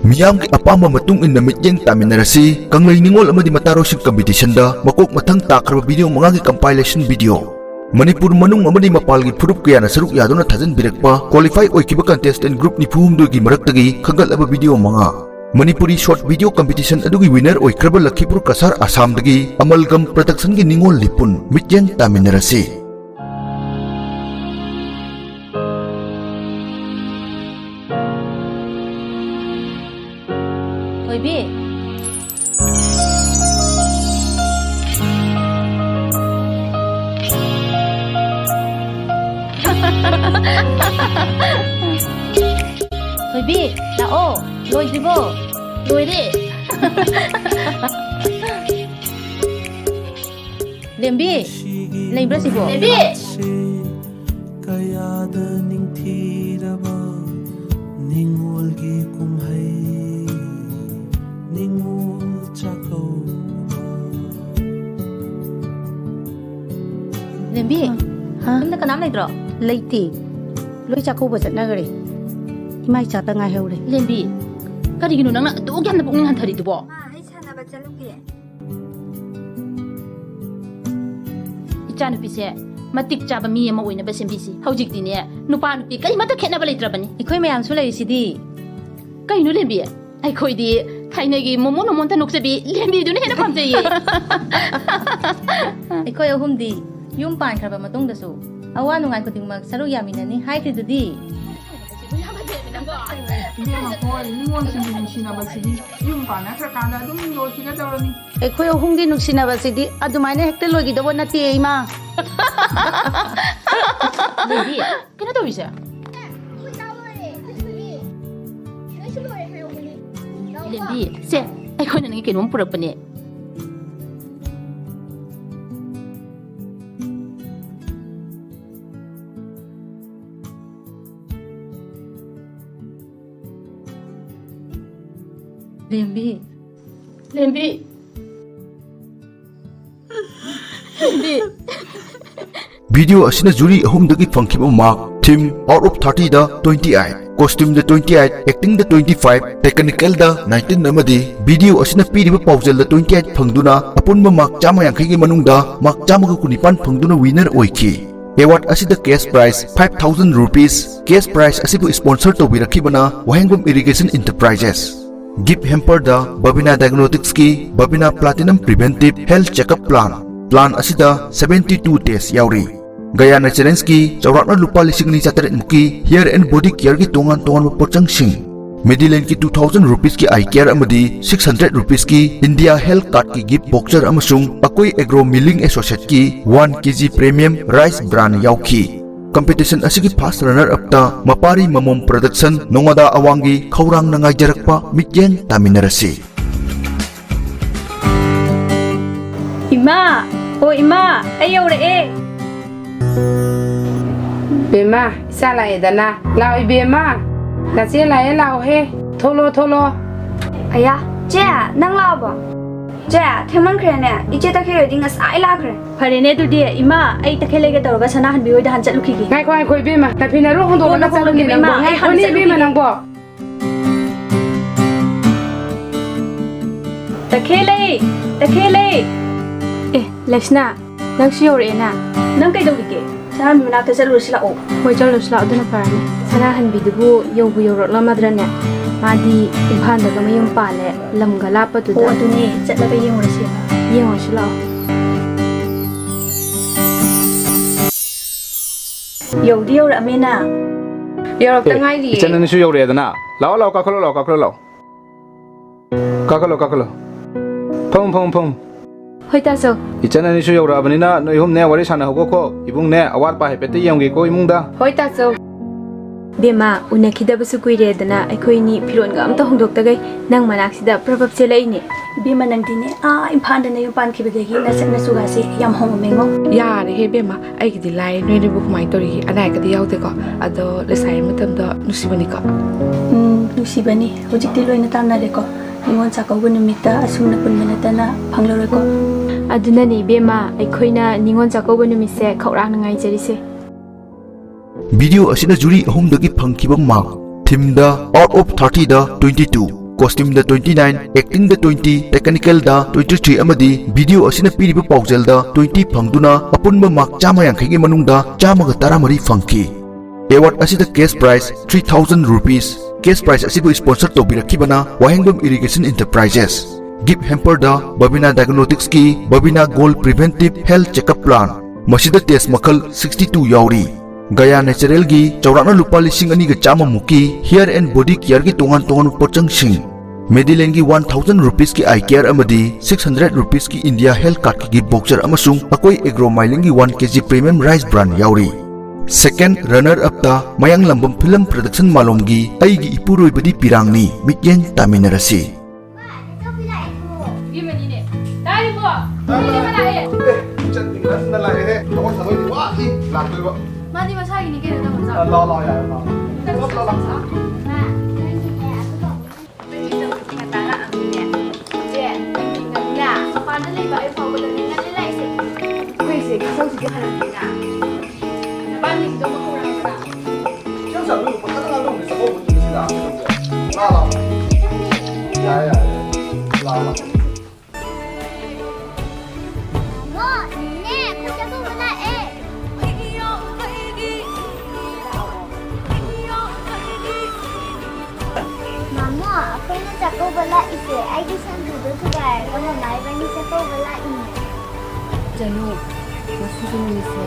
Miyamgi apama matung in na mityeng taminarasi kanglay ningol amadi matarosing competition da makok matang takraba video mangagi compilation video. Manipur manung amadi mapalgi purup kaya na saruk yado na thajan birakpa qualify oikiba contestant group ni puhumdogi maraktagi khagalaba video mga. Manipuri short video competition adugi winner oikraba Lakhipur Kasar Assam dagi amalgam production gi ningol lipun mityeng taminarasi. Bi Thôi Bi, lao, lôi đi vô, lôi đi. Liêm Bi, lên bớt xí vô. Liêm Bi. Liêm Bi, em đã có nắm này rồi. Lấy thì lôi cha cô vừa dẫn ra rồi mai cha ta ngày hầu đấy Liêm Bi, cái gì nó nặng tụ cái nó cũng ngăn thời đi tụ bỏ. Cha nupi se, matik cha ba mi ma oina ba sembisi. Hojik di ne, nupa nupi kai mata khena ba leitra bani. Ikoi mayam su lai sidi. Kai nu Liêm Bi, ai khoi di thainai gi momo no monta nokse bi Liêm Bi du ne hena pamjai ye. Ikoi ahum di yum pan khaba matong da su. Awa nungai kudingmak saru yaminani hai kridudi. Ikoi ahum di nuksina ba sidi adumaine hekte logi da wona ti ima. Liêm Bi, kena tahu bisa? Liêm Bi, se, ai khoi nangi kenum purak bani. Liêm Bi. Liêm Bi. Liêm Bi. Video asina juri ahum dagi fangkiba mark team out of 30 da 28 costume da 28 acting da 25 technical da 19 namadi video asina piriba paujal da 28 phangduna apunba mark chama yankhai gi manungda mark chama ga kunipan phangduna winner oiki. Award asida cash prize 5000 rupees cash prize asibu sponsor to birakibana Wahengum Irrigation Enterprises. Gift hamper da Babina Diagnostics ki Babina Platinum Preventive Health Checkup Plan asida 72 days yauri. Gayana Challenge ki chawrakna lupa lising ni chataret muki hair and body care ki tongan mapochang sing. Mediland ki 2000 rupees ki eye care amadi 600 rupees ki India Health Card ki gift voucher amasung Akoi Agro Milling Associate ki 1 kg premium rice bran yauki. Competition asigi first runner up ta Mapari Mamom Production nongada awangi khaurang na ngaijarakpa mityeng taminarasi. Ima, oh Ima, ayo re. Bema, salah edana. Lau bema, nasi lai lau he. Tholo. Ayah, Jaya, nang lau ba? Jaya, teman keren ya. Ije tak kira dengan saya lah keren. Hari ni tu dia Ima, ai tak kelege tahu kan sana hanbioi dah hancat luki. Ngai koi bema, tapi naruh untuk nak salah ni nang bo. Ngai ni bema nang bo. Tak kele. Lesna, nang sior ena. Nang kay daw dike. Sana mana tu selalu sila oh. Hoi jalo sila tu na parane. Sana hanbi dugu yobu yorot la madrane. Madi impan daga mayong pale lam galapa tu Oh tu ni, cak lagi yang orang siapa? Yang sila. Yo dia orang mana? Yorok tengah ni. Channel ni suyo re dana. Lao kakalo. Pong. Hoi ta so. Channel ni suyo ra banina no ihum ne wari sana hogo ko ibung ne awar pa hepete yamge ko imung da. Hoi ta so. Bema unakida basu kuire dana aikoi ni piron ga amta hongdok tagai nang manaksida prabab chelai ni. Bima nang dini impan dan yung pan kibadegi nasa nasugasi yam hong mengo. Ya he bema, ai kidi lai noi ni buk mai tori anai kadi yau te ko. Ado lesai matam da nusibani ko. Nusibani. Hujik tiloi na tam na de ko. Ingon sa kau bunumita asum na pun manata na panglore ko. Aduna ni bema aikoi na ningon jakobo numise khaurang na ngai jerise. Video asina juri ahum dagi phangkiba mark team da out of 30 da 22 costume da 29, acting da 20, technical da 23 amadi video asina piriba paujal da 20 phangduna apunba mark chama yankhigi manungda chama ga taramari phangki. Award asida cash prize 3000 rupees. Cash prize asibu sponsor tobirakibana Wahengbam Irrigation Enterprises. Gift hamper da Babina Diagnostics ki Babina Gold Preventive Health Checkup Plan. Masida test makal 62 yauri. Gaya Natural gi chaurakna lupa lising ani ga chama muki hair and body care gi tongan pochang sing. Medillion gi 1000 rupees ki eye care amadi 600 rupees ki India Health Card ki gift voucher amasung akoi agro miling gi 1 kg premium rice bran yauri. Second runner up ta Mayang Lambam Film Production Malomgi aigi ipuroi badi pirangni mityeng taminarasi. Madi masagi ni kaya naman sa. Janu, masuk ni se,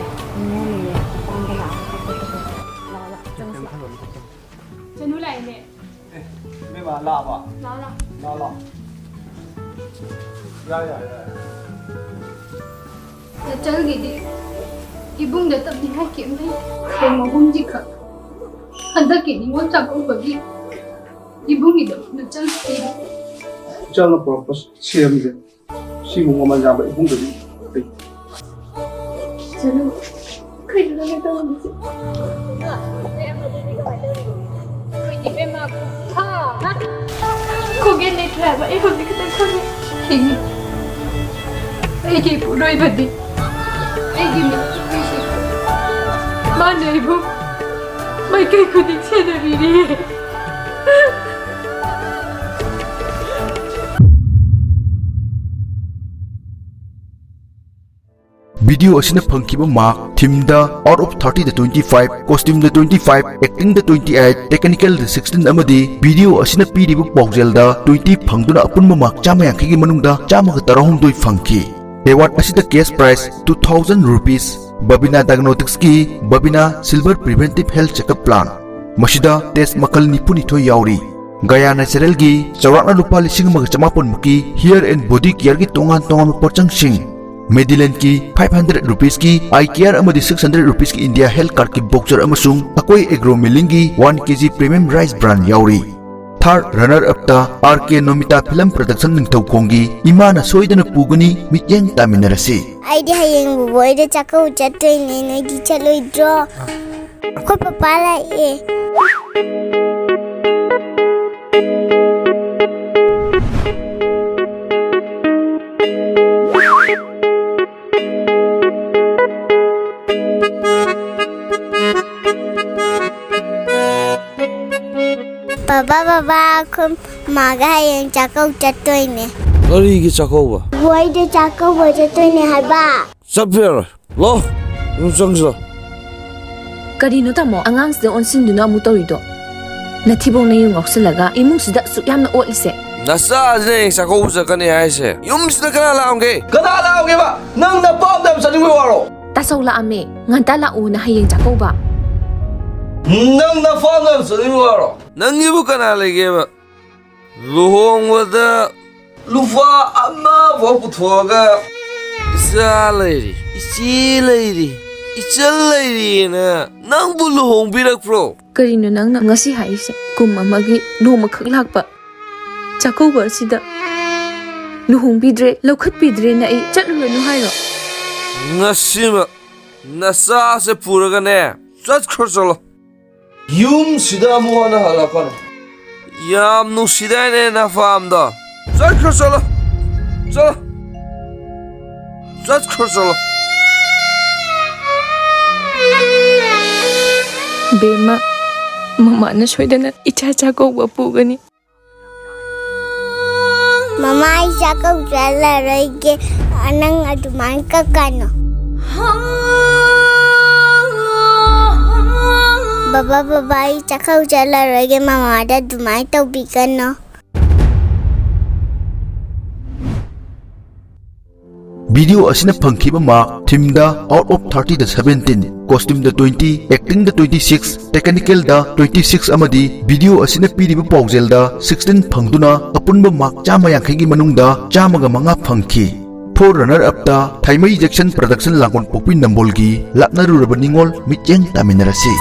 ni panggil aku. Janu lain ni. Memang lama. Lama. Ya. Chal gidi. Ibung datang di hakim ni. Pemahum jika. Anda kini mau cakap bagi. Ibung itu chal gidi. Jangan purpose siam je. Si mungkin macam apa ibung tadi. Janu, kau nak tahu ni? Kau gini kenapa? Ibu ni kita kau ni. Ini pun doi badi. Ini ni. Mana ibu? Mereka ikut saya dari dia. Video asina phangkiba mark theme da out of 30 da 25, costume da 25, acting da 28, technical da 16 amadi video asina piriba paujal da 20 phangduna apunma mark chama yankhigi manungda chama ga tarahum doi phangki. Award asida cash prize 2000 rupees. Babina Diagnostics ki Babina Silver Preventive Health Checkup Plan. Masida test makal nipuni thoi yauri. Gaya Natural gi chaurakna lupa lising mag chamapon muki hair and body care gi tongan pochang sing. Medillion ki 500 rupees ki eye care amadi 600 rupees ki India Health Card ki voucher amasung akoi agro milingi 1 kg premium rice bran yauri. Third runner up ta RK Nomita Film Production ningthau kongi imana soidana pugani mityeng taminarasi. Aidi hayeng boy de chakau chatoi ne gi chaloi draw. Ko papa la e. Baba, aku maga yang cakap jatuh ini. Karigi Chakova. Boy de cakap jatuh ini haba. Sapir, lo, nungsangsa. Karino tamo angang sida onsinduna mutorido. Nathibong na yung oksalaga imong sida suyam na olise. Nasa ne Chakova kani haise. Yum sida kana laongge. Kana laongge ba? Nang na Paodam sa ni waro. Tasaw la ame nganta la una hayeng Chakova. Nang na Paodam sa ni waro. Nang ibu kana lagi ba? Luhong wada lufa ama wa puthoga. Isa lady, ichal lady na nang buluhong birak pro. Karino nang ngasi haise kum amagi no makhak lakpa. Chakova sida luhong bidre lokhat bidre na I chatluranu hairo. Ngasima nasa se puraga ne chat khosolo. Yum sida muana halakano. Yam nu sida ne na famda. Chat khosolo. Chat khosolo. Bema mama na soidana icha Chakova pugani. Mama ay chakau chalaroige anang aduman kakano. Baba ay chakau chalaroige mama ada dumay taubikano. Video asina phangkhiba mark theme da out of 30 da 17, costume da 20, acting da 26, technical da 26 amadi video asina piriba paujel da 16 phangduna apunba mark chama yankhai gi manungda chama ga manga phangkhi. For runner up da Thaimai Jackson production langon pokpi nambol gi lapnaru rabaningol mitjeng taminarasi.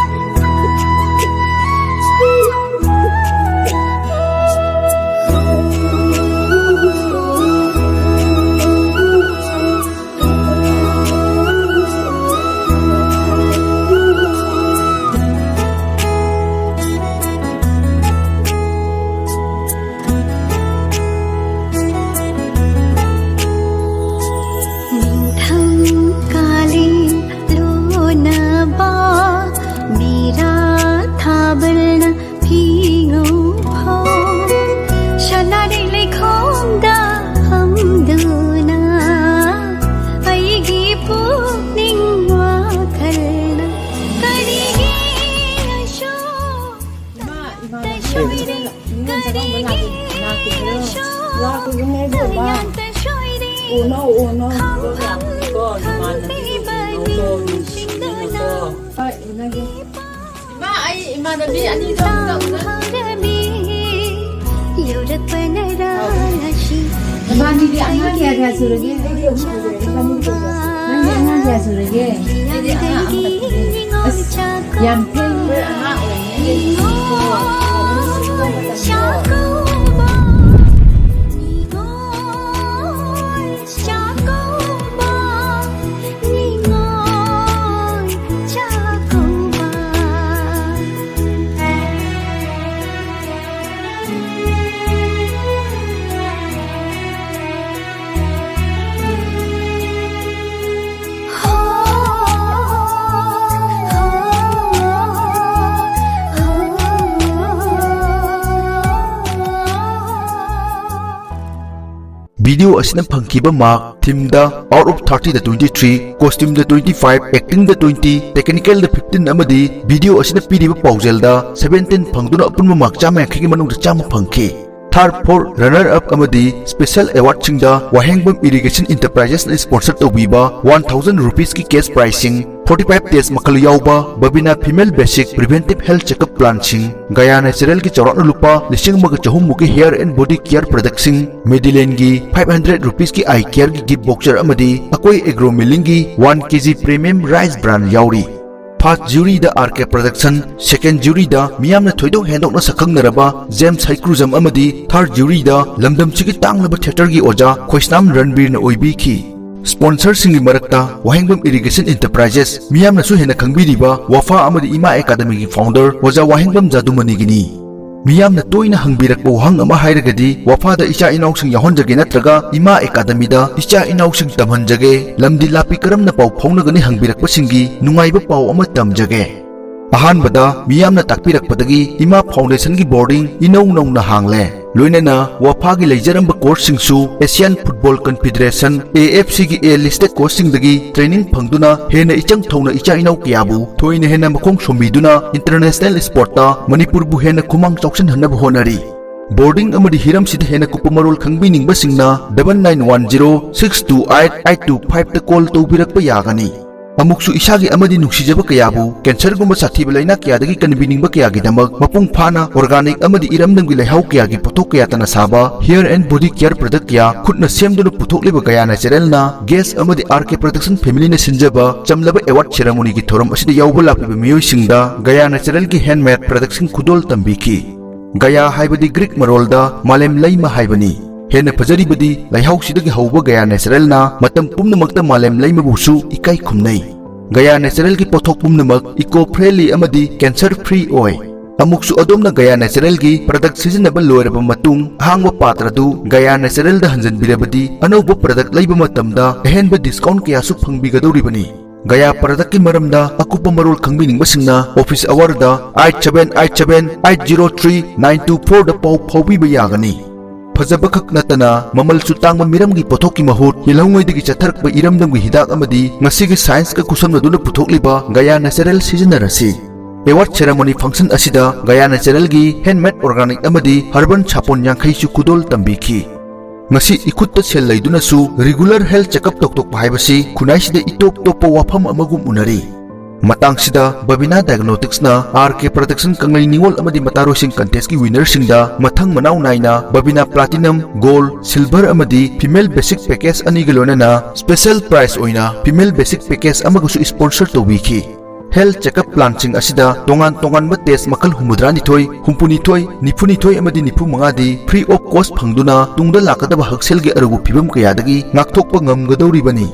Video asina phangkhiba mark theme da out of 30 da 23, costume da 25, acting da 20, technical da 15 amadi video asina piriba paujel da 17 phangduna apunma mark chama yankhi gi manung da chama phangkhi. Third, for runner up amadi special award chingda Wahengbam Irrigation Enterprises na sponsor tawbiba 1000 rupees ki cash pricing, 45 days makalu yauba Babina female basic preventive health checkup plan sing, Gaya natural ki chawrak na lupa lising maga chahum muki hair and body care product sing, Medilane gi 500 rupees ki eye care ki gift boxer amadi akoi agro milling gi 1 kg premium rice brand yauri. First jury da RK production, second jury da miyamna thoidok hendok na sakhang naraba James Haikuzam amadi, third jury da lamdam chigi tanglaba theater gi oja Khoisnam Ranbir na oibi ki. Sponsor singi marakta Wahengbam Irrigation Enterprises miyamna su hena khangbiriba Wafa amadi Ima Academy gi founder oja Wahengbam Jadumani gini. Miyamna toina hangbirakba wahang ama hairagadi Wafa da icha inausing yahonjage natraga Ima Academy da icha inausing tamhanjage lamdi lapi karamna pau phaunagani hangbirakba singi nungaiba pau ama tamjage. Ahanbada miyamna takpirakpadagi Ima Foundation gi boarding inau na hangle. Loinana Wafa gi leijaramba course singsu Asian Football Confederation AFC gi A-listed course singdagi training phangduna hena ichang thongna icha inau kiyabu thoina hena makhong sombiduna international sport ta Manipur bu hena khumang choksan hanab honari. Boarding amadi hiram sida hena kupamarol khangbining basingna 9910 628 825 ta call tawbirakpa yagani. Amuksu isagi amadi nuksijaba kayabu cancer gumba sathiba laina kiyadagi kanbining ba kiyagi damag mapung phana organic amadi iramdang gi laihau kiyagi pothok kaya tana saba hair and body care product kya khutna semduna puthok liba gaya natural na gas amadi RK production family na sinjaba chamlaba award ceremony gi thoram asida yauba lapiba miyoi singda gaya natural gi handmade production khudol tambiki. Gaya haibadi Greek marolda malem laima haibani. Hena fajari badi laihau sidagi hauba Gaya natural na matam pumnamakta malem laima busu ikai khumnai. Gaya natural ki pothok pumnamak eco friendly amadi cancer free oi. Amuksu adom na Gaya natural ki product seasonable loiraba matung hangwa patra du Gaya natural da hanjan birabadi anauba product laiba matamda ahenba discount kaya su phangbigadoribani. Gaya product ki maramda akupa marol khangbining basingna office hour da 8787 803 924 da pau phaubi ba yagani. फजबखक नतना ममलसु तांगबा मिरमगी पोथोकी महूत यलौंगोइदगी चथरकबा इरमदंगी हिदाक अमदी ngasiगी साइंस का कुसमनदुना पुथोकलिबा गया नेचुरल सिजनरसी एवार्ड सेरेमनी फंक्शन असिदा गया नेचुरल गी हैंडमेड ऑर्गेनिक अमदी हर्बन छापोन यांखैसु कुदोल तंबीखी ngasi ikutta sel laidunasु regular health checkup tok haibasi खुनाइसिदा इटोप टोपो वाफम अमगुम उनरी matangsida babina diagnostics na RK protection kanglai ningol amadi mataroising contest ki winner singda mathang manau naina babina platinum gold silver amadi female basic package ani galona na special price oina female basic package amagusu sponsor to wiki health checkup plan sing asida tongan ba test makal humudrani thoi humpuni thoi nifuni thoi amadi nifu mangadi free of cost phangduna tungda lakadaba haksel ge arugu phibam kayadagi ngakthokpa ngamgadori bani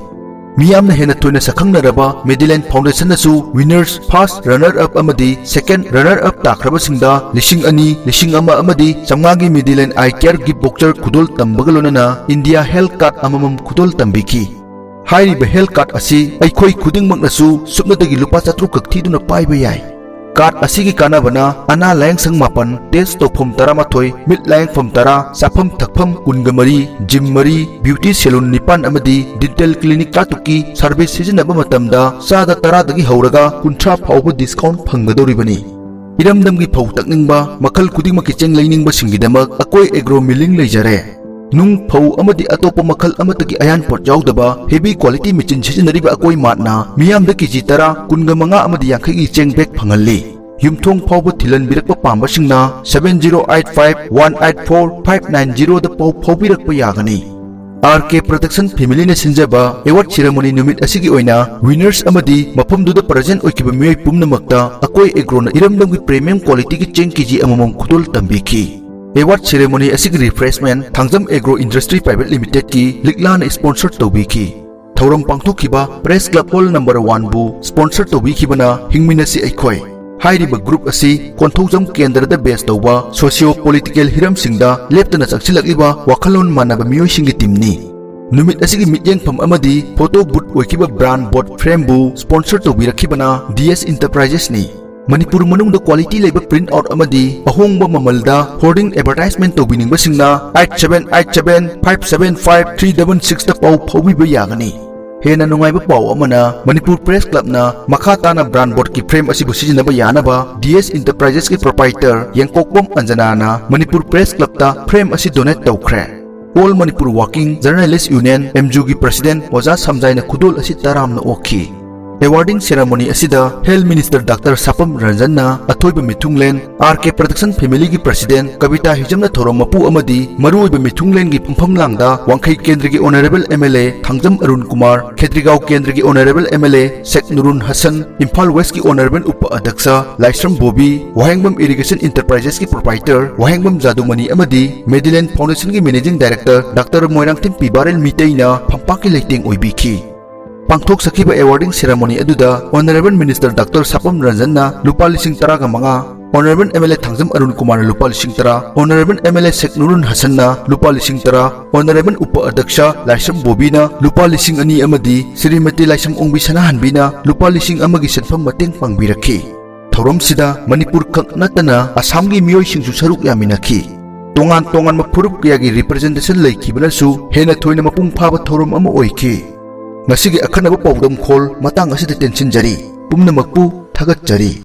miyamna hena toina sakhangnaraba Medline Foundation nasu winners first runner up amadi second runner up takraba singda lishing ani lishing ama amadi chamngagi Medline eye care gift voucher khudol tambagalona na India health card amamam khudol tambiki हाइरिबा health card असी अखोई खुदिंगमकनसु सुपनदगी लुपा 400 कक्थीदुना पाइबा याय card असी की कानाबना अना lying संग मापन टेस्ट तोफम 13 मिट लायंग फम 10 साफम थकफम कुनगमरी जिम मरी ब्यूटी सैलून निपान अमदी डेंटल क्लिनिक कातुकी सर्विस सिजनबा मतमदा सादा 10 दगी हौरगा 50 फाउबा डिस्काउंट फंगदोरिबनी इरमदमगी फौ तकनिंगबा मखल खुदिंगमकी चेंग लैनिंगबा सिंगिदमक अकोई एग्रो मिलिंग लेजरे नुंग फौ अमदी अतोप मखल अमतकी अयान पोट याउदबा हेवी क्वालिटी मिचिन सिजनरिबा अकोई माटना मियामदा केजी 10 कुनगमंगा अमदी यांखैगी चेंग बैग फंगल्ली युमथोंग फाउबा थिलन बिरकपा पांबसिंगना 7085184590 दा पौ फौबिरकपा यागनी RK Protection Family ने सिंजबा एवार्ड सेरेमनी नुमित असिगी ओइना विनर्स अमदी मफमदुदा प्रेजेंट ओइकिबा मियोय पुमनमक्ता अकोई एग्रोना इरमदंगी प्रीमियम क्वालिटी की चेंग केजी अममम खुदोल तंबीखी एवार्ड सेरेमनी असिगी refreshment Thangjam agro industry private limited की लिगलान स्पॉन्सर तौबीखी थौरम पांगथोखिबा प्रेस क्लब हॉल नंबर 1 बु स्पॉन्सर तौबीखिबना हिंगमिनसी अखोय हाइरिबा ग्रुप असी कोंथौजम केंद्रदा बेस तौबा सोशियो पॉलिटिकल हिरम सिंगदा लेप्तना चक्सिलकलिबा वाखलोन मानबा मियोय सिंगी टीमनी नुमित असिगी मित्येंगफम अमदी फोटो बुट ओइकिबा ब्रांड बोर्ड फ्रेम बु स्पॉन्सर तौबिरखिबना DS इंटरप्राइजेस नि मणिपुर मनुंग quality lab print out अमदी अहोंग ममलदा hoarding advertisement तौबिनिंग सिंगना 8787575366 दा पाउ फौबिबा यागनी हेना नुंगाइबा पाउ अमना मणिपुर प्रेस क्लब ना मखा ताना ब्रांड बोर्ड की फ्रेम असिबु सिजनबा यानबा DS इंटरप्राइजेस की प्रोप्राइटर यंकोकबम अंजना ना मणिपुर प्रेस क्लब ता फ्रेम असि डोनेट तौखरे all Manipur working journalist union MJU की प्रेसिडेंट ओजा समजाइना खुदोल असि तरामना ओखी अवार्डिंग सेरेमनी असिदा health minister doctor Sapam Ranjan अथोइब मिथुंगलेन RK प्रोटेक्शन फैमिली की प्रेसिडेंट कविता हिजम थोरम मपू अमदी मरुइब मिथुंगलेन की पुंफम लांगदा वांखै केंद्र की ऑनरेबल MLA थांगजम अरुण कुमार खेत्रीगांव केंद्र की honourable MLA Sheikh Nurul Hassan Imphal west की ऑनरेबल उप अध्यक्ष लाइसरम बोबी वाहेंगबम इरिगेशन इंटरप्राइजेस की प्रोप्राइटर वाहेंगबम जादुमनी अमदी मेडिलाइन फाउंडेशन की managing director doctor Moirangthem Pibarel मितेइना फंपाकी लेटिंग ओइबिखी पांगथोक सखिबा अवार्डिंग सेरेमनी अदुदा honourable minister doctor Sapam Ranjan लुपा 10,5 ऑनरेबल MLA थांगजम अरुण कुमार लुपा 10,000 ऑनरेबल MLA शेख नुरुन हसन लुपा 10,000 ऑनरेबल उप अध्यक्ष लाइसम बोबीना लुपा 2,000 अमदी श्रीमती लाइसम ओंबी सनाहनबीना लुपा 1,000 की सेंफम मतेंग पांगबिरखी थौरमसिदा मणिपुर खक नतना आसाम की मियोय सिंगसु सरुक यामिनखी तोंगान फुरुप कयागी रिप्रेजेंटेशन लेखिबनसु हेना थोइना मपुंग फाबा थौरम अमा ओइखी ngasi gi akhana ba pawdam khol matang asida tension jari pumna makpu thagat jari